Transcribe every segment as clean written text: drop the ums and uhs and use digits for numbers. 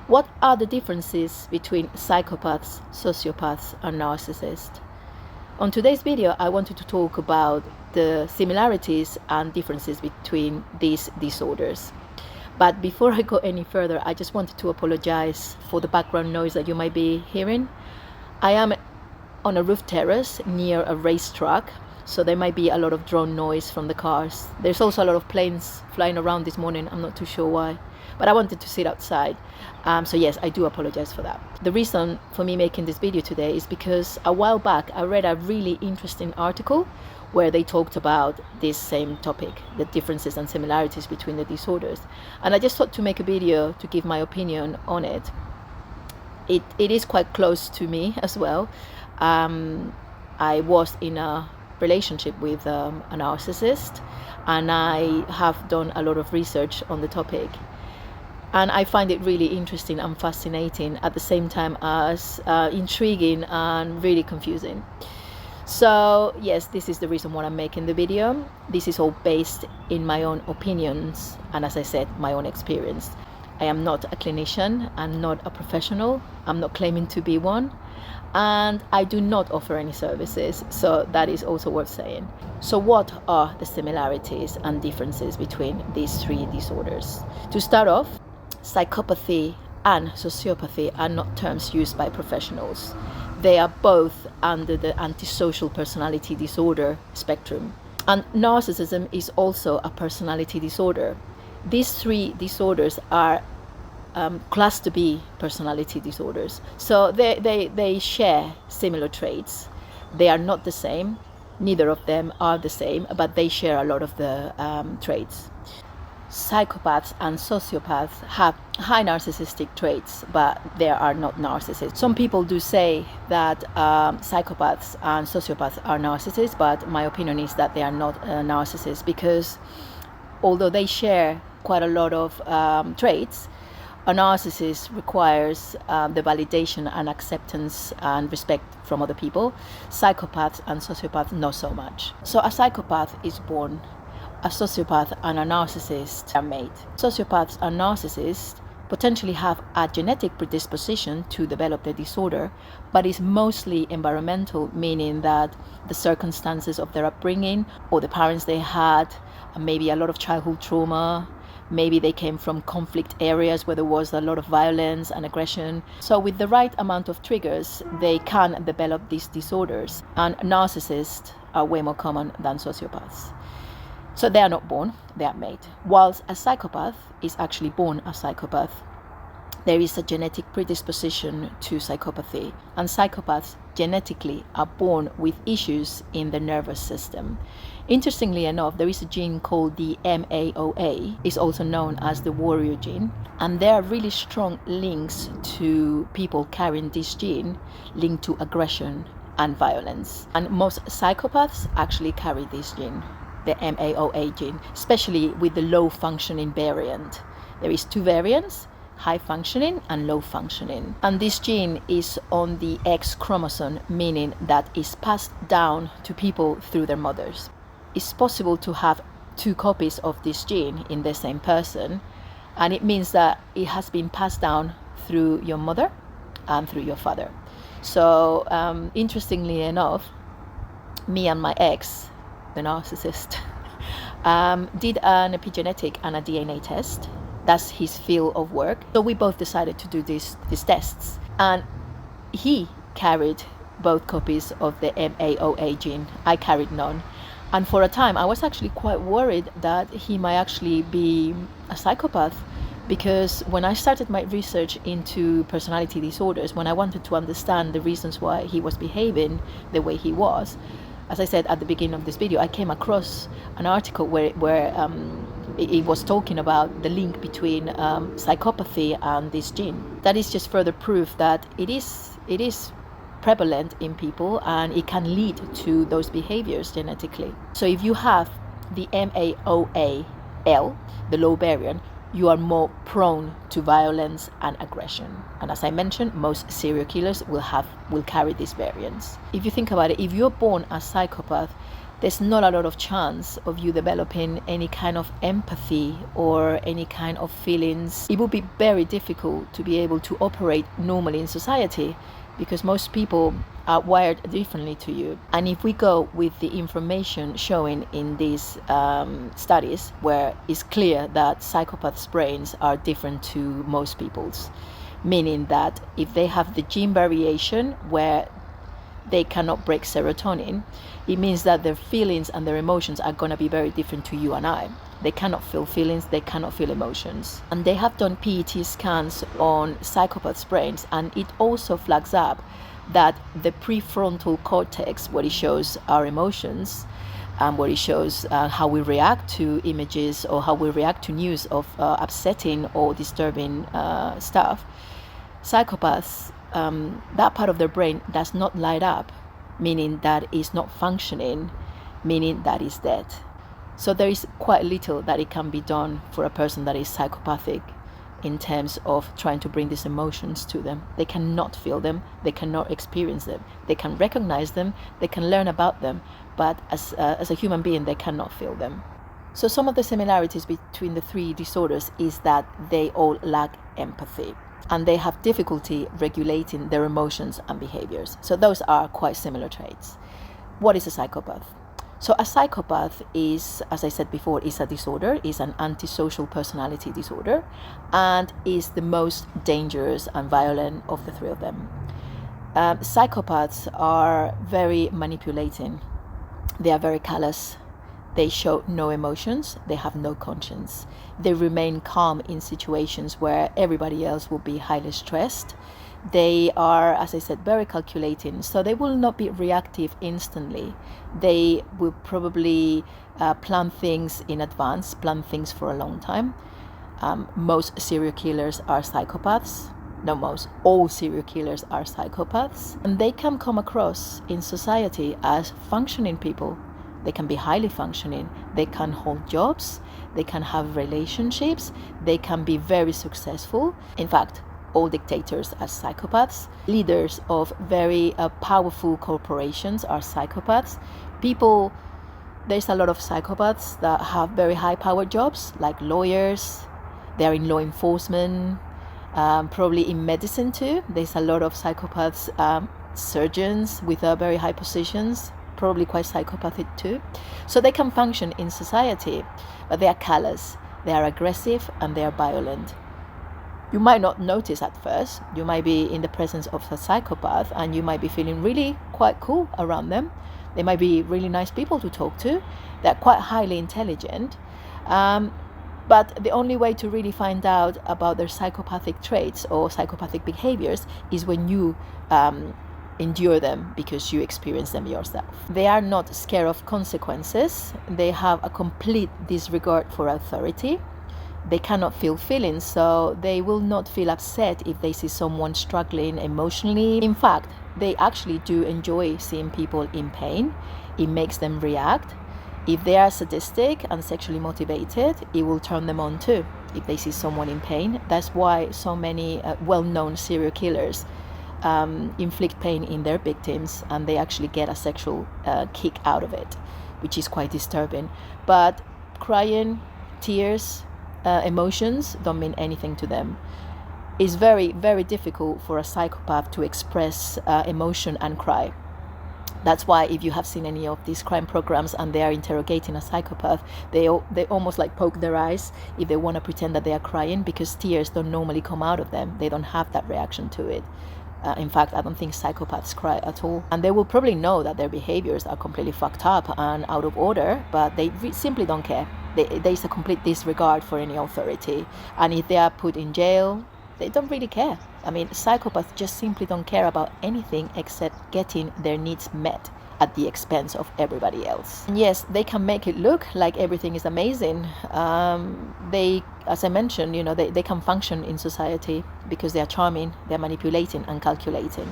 What are the differences between psychopaths, sociopaths, and narcissists? On today's video, I wanted to talk about the similarities and differences between these disorders. But before I go any further, I just wanted to apologize for the background noise that you might be hearing. I am on a roof terrace near a racetrack, so there might be a lot of drone noise from the cars. There's also a lot of planes flying around this morning. I'm not too sure why, but I wanted to sit outside. So yes, I do apologize for that. The reason for me making this video today is because a while back I read a really interesting article where they talked about this same topic, the differences and similarities between the disorders. And I just thought to make a video to give my opinion on it. It is quite close to me as well. I was in a relationship with a narcissist, and I have done a lot of research on the topic. And I find it really interesting and fascinating at the same time as intriguing and really confusing. So yes, this is the reason why I'm making the video. This is all based in my own opinions and, as I said, my own experience. I am not a clinician, I'm not a professional, I'm not claiming to be one, and I do not offer any services, so that is also worth saying. So what are the similarities and differences between these three disorders? To start off, psychopathy and sociopathy are not terms used by professionals. They are both under the antisocial personality disorder spectrum. And narcissism is also a personality disorder. These three disorders are cluster B personality disorders. So they share similar traits. They are not the same. Neither of them are the same, but they share a lot of the traits. Psychopaths and sociopaths have high narcissistic traits, but they are not narcissists. Some people do say that psychopaths and sociopaths are narcissists, but my opinion is that they are not narcissists, because although they share quite a lot of traits, a narcissist requires the validation and acceptance and respect from other people. Psychopaths and sociopaths not so much. So a psychopath is born. A sociopath and a narcissist are made. Sociopaths and narcissists potentially have a genetic predisposition to develop the disorder, but it's mostly environmental, meaning that the circumstances of their upbringing or the parents they had, maybe a lot of childhood trauma, maybe they came from conflict areas where there was a lot of violence and aggression. So with the right amount of triggers, they can develop these disorders. And narcissists are way more common than sociopaths. So they are not born, they are made. Whilst a psychopath is actually born a psychopath, there is a genetic predisposition to psychopathy, and psychopaths genetically are born with issues in the nervous system. Interestingly enough, there is a gene called the MAOA, is also known as the warrior gene, and there are really strong links to people carrying this gene linked to aggression and violence. And most psychopaths actually carry this gene, the MAOA gene, especially with the low functioning variant. There is two variants, high functioning and low functioning. And this gene is on the X chromosome, meaning that it's passed down to people through their mothers. It's possible to have two copies of this gene in the same person, and it means that it has been passed down through your mother and through your father. So interestingly enough, me and my ex, the narcissist, did an epigenetic and a DNA test. That's his field of work. So we both decided to do these tests, and he carried both copies of the MAOA gene. I carried none. And for a time, I was actually quite worried that he might actually be a psychopath, because when I started my research into personality disorders, when I wanted to understand the reasons why he was behaving the way he was, as I said at the beginning of this video, I came across an article where it was talking about the link between psychopathy and this gene. That is just further proof that it is prevalent in people, and it can lead to those behaviors genetically. So if you have the MAOAL, the low variant, you are more prone to violence and aggression. And as I mentioned, most serial killers will carry these variants. If you think about it, if you're born a psychopath, there's not a lot of chance of you developing any kind of empathy or any kind of feelings. It would be very difficult to be able to operate normally in society, because most people are wired differently to you. And if we go with the information showing in these studies, where it's clear that psychopaths' brains are different to most people's, meaning that if they have the gene variation where they cannot break serotonin, it means that their feelings and their emotions are going to be very different to you and I. They cannot feel feelings, they cannot feel emotions. And they have done PET scans on psychopaths' brains, and it also flags up that the prefrontal cortex, where it shows our emotions, and where it shows how we react to images or how we react to news of upsetting or disturbing stuff, psychopaths, that part of their brain does not light up, meaning that it's not functioning, meaning that it's dead. So there is quite little that it can be done for a person that is psychopathic in terms of trying to bring these emotions to them. They cannot feel them, they cannot experience them. They can recognize them, they can learn about them, but as a human being, they cannot feel them. So some of the similarities between the three disorders is that they all lack empathy, and they have difficulty regulating their emotions and behaviors. So those are quite similar traits. What is a psychopath? So a psychopath is, as I said before, is a disorder, is an antisocial personality disorder, and is the most dangerous and violent of the three of them. Psychopaths are very manipulating. They are very callous. They show no emotions. They have no conscience. They remain calm in situations where everybody else will be highly stressed. They are, as I said, very calculating, so they will not be reactive instantly. They will probably plan things in advance, plan things for a long time. Most serial killers are psychopaths. No, all serial killers are psychopaths. And they can come across in society as functioning people. They can be highly functioning. They can hold jobs. They can have relationships. They can be very successful. In fact, all dictators are psychopaths. Leaders of very powerful corporations are psychopaths. There's a lot of psychopaths that have very high powered jobs, like lawyers. They're in law enforcement, probably in medicine too. There's a lot of psychopaths, surgeons with very high positions, probably quite psychopathic too. So they can function in society, but they are callous, they are aggressive, and they are violent. You might not notice at first. You might be in the presence of a psychopath and you might be feeling really quite cool around them. They might be really nice people to talk to. They're quite highly intelligent. But the only way to really find out about their psychopathic traits or psychopathic behaviors is when you endure them, because you experience them yourself. They are not scared of consequences. They have a complete disregard for authority. They cannot feel feelings, so they will not feel upset if they see someone struggling emotionally. In fact, they actually do enjoy seeing people in pain. It makes them react. If they are sadistic and sexually motivated, it will turn them on too if they see someone in pain. That's why so many well-known serial killers inflict pain in their victims, and they actually get a sexual kick out of it, which is quite disturbing. But crying, tears, emotions don't mean anything to them. It's very, very difficult for a psychopath to express emotion and cry. That's why if you have seen any of these crime programs and they are interrogating a psychopath, they almost like poke their eyes if they want to pretend that they are crying, because tears don't normally come out of them. They don't have that reaction to it. In fact, I don't think psychopaths cry at all. And they will probably know that their behaviors are completely fucked up and out of order, but they simply don't care. There's a complete disregard for any authority. And if they are put in jail, they don't really care. I mean, psychopaths just simply don't care about anything except getting their needs met at the expense of everybody else. And yes, they can make it look like everything is amazing. They, as I mentioned, they can function in society because they are charming, they're manipulating and calculating.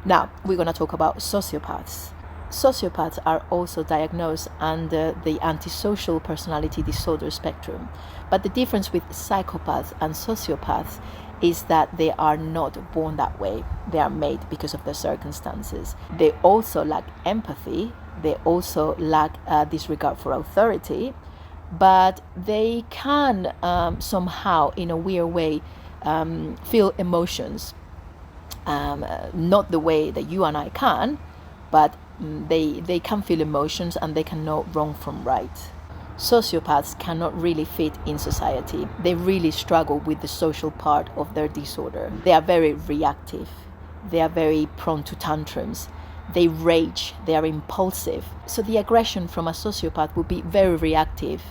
Now, we're going to talk about sociopaths. Sociopaths are also diagnosed under the antisocial personality disorder spectrum. But the difference with psychopaths and sociopaths is that they are not born that way. They are made because of their circumstances. They also lack empathy They also lack disregard for authority, but they can somehow, in a weird way, feel emotions. Not the way that you and I can, but they can feel emotions and they can know wrong from right. Sociopaths cannot really fit in society. They really struggle with the social part of their disorder. They are very reactive. They are very prone to tantrums. They rage. They are impulsive. So the aggression from a sociopath will be very reactive,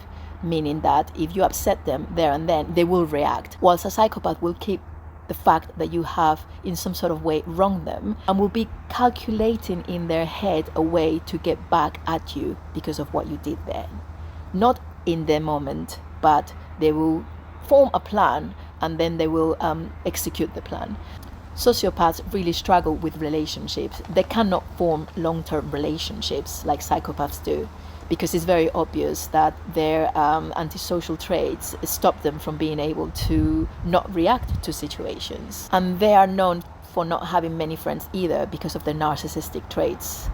meaning that if you upset them there and then, they will react. Whilst a psychopath will keep the fact that you have in some sort of way wronged them and will be calculating in their head a way to get back at you because of what you did then. Not in the moment, but they will form a plan and then they will execute the plan. Sociopaths really struggle with relationships. They cannot form long-term relationships like psychopaths do, because it's very obvious that their antisocial traits stop them from being able to not react to situations. And they are known for not having many friends either because of their narcissistic traits.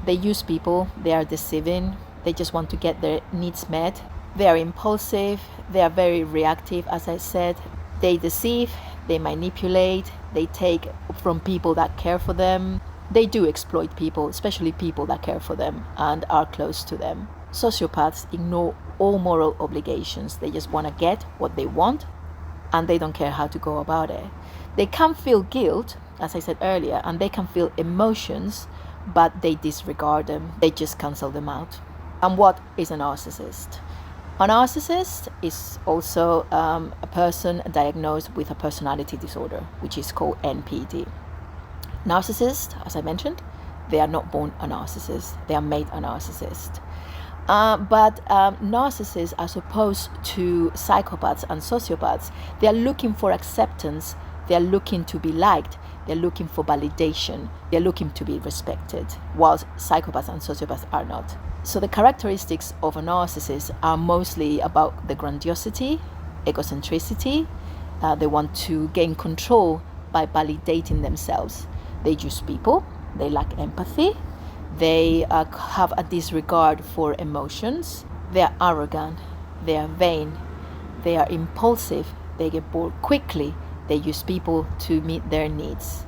They use people, they are deceiving, they just want to get their needs met. They are impulsive, they are very reactive, as I said. They deceive, they manipulate, they take from people that care for them. They do exploit people, especially people that care for them and are close to them. Sociopaths ignore all moral obligations. They just want to get what they want and they don't care how to go about it. They can feel guilt, as I said earlier, and they can feel emotions, but they disregard them. They just cancel them out. And what is a narcissist? A narcissist is also a person diagnosed with a personality disorder, which is called NPD. Narcissists, as I mentioned, they are not born a narcissist, they are made a narcissist. But narcissists, as opposed to psychopaths and sociopaths, they are looking for acceptance, they are looking to be liked, they're looking for validation, they're looking to be respected, whilst psychopaths and sociopaths are not. So the characteristics of a narcissist are mostly about the grandiosity, egocentricity. They want to gain control by validating themselves. They use people, they lack empathy, they have a disregard for emotions, they are arrogant, they are vain, they are impulsive, they get bored quickly, they use people to meet their needs.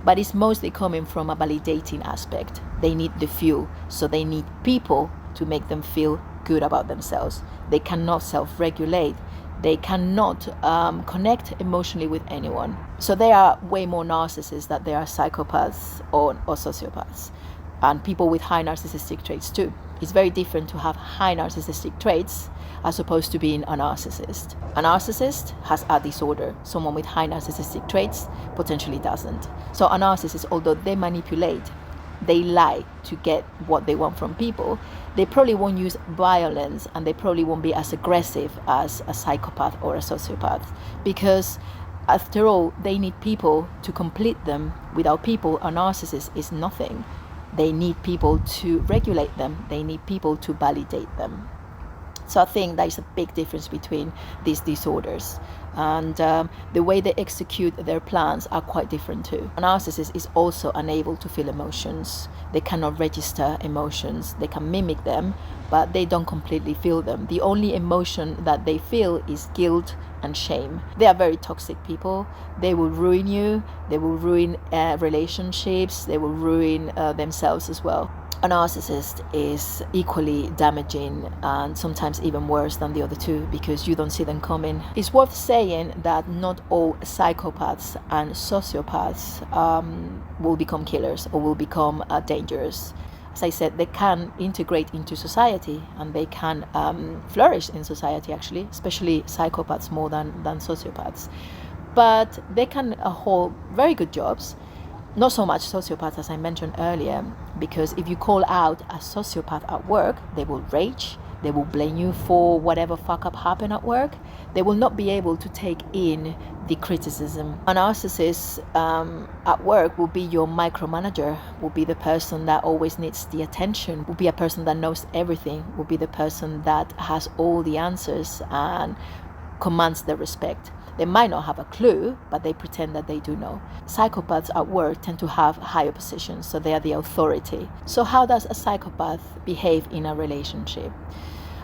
But it's mostly coming from a validating aspect. They need the fuel, so they need people to make them feel good about themselves. They cannot self-regulate. They cannot connect emotionally with anyone. So they are way more narcissists than they are psychopaths or sociopaths. And people with high narcissistic traits too. It's very different to have high narcissistic traits as opposed to being a narcissist. A narcissist has a disorder. Someone with high narcissistic traits potentially doesn't. So a narcissist, although they manipulate, they lie to get what they want from people, they probably won't use violence and they probably won't be as aggressive as a psychopath or a sociopath, because after all, they need people to complete them. Without people, a narcissist is nothing. They need people to regulate them. They need people to validate them. So I think there is a big difference between these disorders, and the way they execute their plans are quite different too. A narcissist is also unable to feel emotions. They cannot register emotions. They can mimic them, but they don't completely feel them. The only emotion that they feel is guilt and shame. They are very toxic people. They will ruin you. They will ruin relationships. They will ruin themselves as well. A narcissist is equally damaging and sometimes even worse than the other two because you don't see them coming. It's worth saying that not all psychopaths and sociopaths will become killers or will become dangerous. As I said, they can integrate into society and they can flourish in society actually, especially psychopaths more than sociopaths. But they can hold very good jobs. Not so much sociopaths, as I mentioned earlier, because if you call out a sociopath at work, they will rage, they will blame you for whatever fuck up happened at work. They will not be able to take in the criticism. A narcissist at work will be your micromanager, will be the person that always needs the attention, will be a person that knows everything, will be the person that has all the answers and commands their respect. They might not have a clue, but they pretend that they do know. Psychopaths at work tend to have higher positions, so they are the authority. So how does a psychopath behave in a relationship?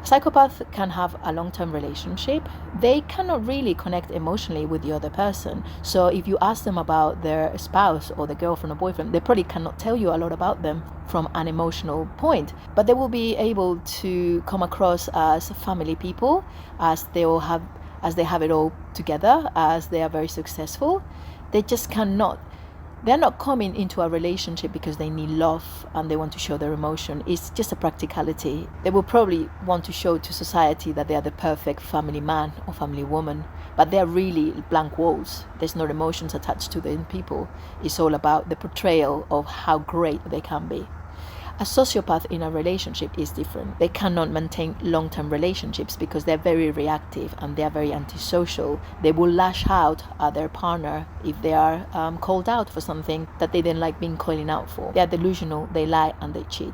A psychopath can have a long-term relationship. They cannot really connect emotionally with the other person. So if you ask them about their spouse or their girlfriend or boyfriend, they probably cannot tell you a lot about them from an emotional point. But they will be able to come across as family people, as they have it all together, as they are very successful. They just cannot. They're not coming into a relationship because they need love and they want to show their emotion. It's just a practicality. They will probably want to show to society that they are the perfect family man or family woman, but they're really blank walls. There's no emotions attached to them people. It's all about the portrayal of how great they can be. A sociopath in a relationship is different. They cannot maintain long-term relationships because they're very reactive and they're very antisocial. They will lash out at their partner if they are called out for something that they didn't like being called out for. They are delusional, they lie and they cheat.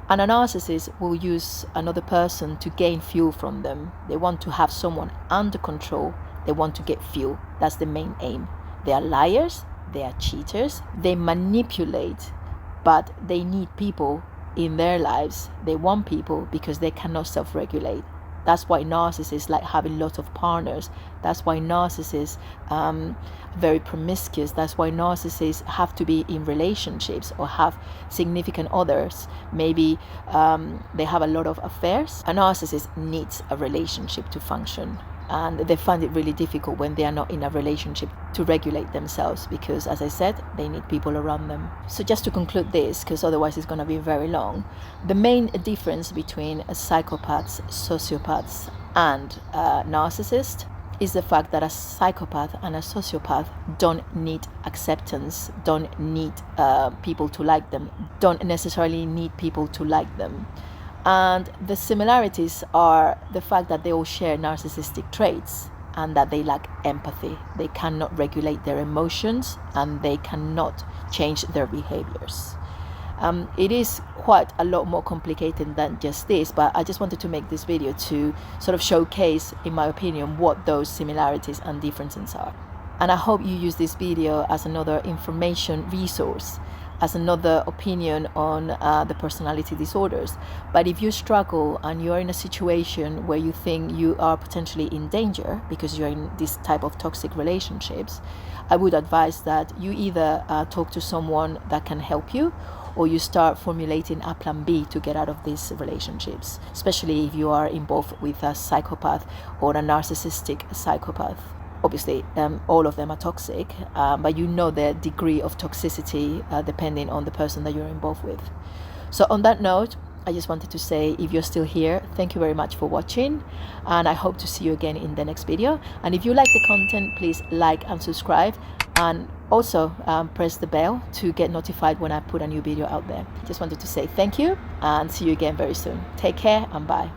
And a narcissist will use another person to gain fuel from them. They want to have someone under control. They want to get fuel. That's the main aim. They are liars, they are cheaters, they manipulate, but they need people in their lives. They want people because they cannot self-regulate. That's why narcissists like having lots of partners. That's why narcissists are very promiscuous. That's why narcissists have to be in relationships or have significant others. Maybe they have a lot of affairs. A narcissist needs a relationship to function. And they find it really difficult when they are not in a relationship to regulate themselves because, as I said, they need people around them. So just to conclude this, because otherwise it's going to be very long, the main difference between psychopaths, sociopaths and narcissists is the fact that a psychopath and a sociopath don't need acceptance, don't need people to like them, don't necessarily need people to like them. And the similarities are the fact that they all share narcissistic traits and that they lack empathy. They cannot regulate their emotions and they cannot change their behaviors. It is quite a lot more complicated than just this, but I just wanted to make this video to sort of showcase, in my opinion, what those similarities and differences are. And I hope you use this video as another information resource, as another opinion on the personality disorders. But if you struggle and you're in a situation where you think you are potentially in danger because you're in this type of toxic relationships, I would advise that you either talk to someone that can help you, or you start formulating a plan B to get out of these relationships, especially if you are involved with a psychopath or a narcissistic psychopath. Obviously, all of them are toxic, but you know the degree of toxicity depending on the person that you're involved with. So on that note, I just wanted to say, if you're still here, thank you very much for watching, and I hope to see you again in the next video. And if you like the content, please like and subscribe, and also press the bell to get notified when I put a new video out there. Just wanted to say thank you and see you again very soon. Take care and bye.